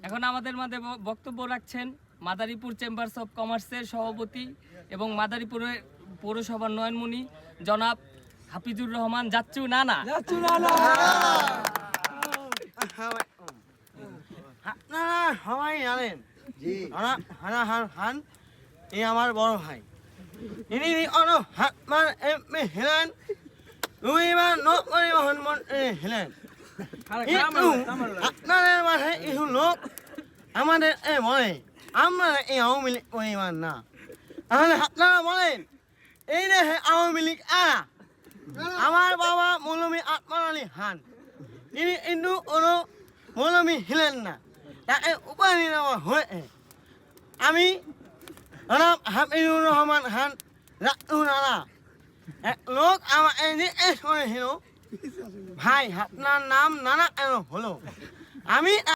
এখন আমাদের মাঝে বক্তব্য রাখছেন মাদারীপুর চেম্বার্স অফ কমার্সের সভাপতি এবং মাদারীপুরের পৌরসভার নয়নমণি জনাব হাফিজুর রহমান যাচ্চু নানা। আপনারা সবাই জানেন হান এই আমার বড় ভাই, ইনি হাতমান এমপি হলেন, দুইবার নৌ পরিবহন মন্ত্রী হলেন। আপনাদের মাঝে কিছু লোক আমাদের বলে আমরা এই আওয়ামী লীগ পরিবার না, তাহলে আপনারা বলেন এই দেশে আওয়ামী লীগ আমার বাবা মৌলভী আকবর আলী খান, তিনি কিন্তু কোনো মৌলভী ছিলেন না, তাকে উপাধি দেওয়া হয়েছে। আমি জনাব হাফিজুর রহমান খান রাত্তু নানা, এক লোক আমাকে জিজ্ঞেস করেছিল ভাই আপনার নাম নানা কেন হলো, আমি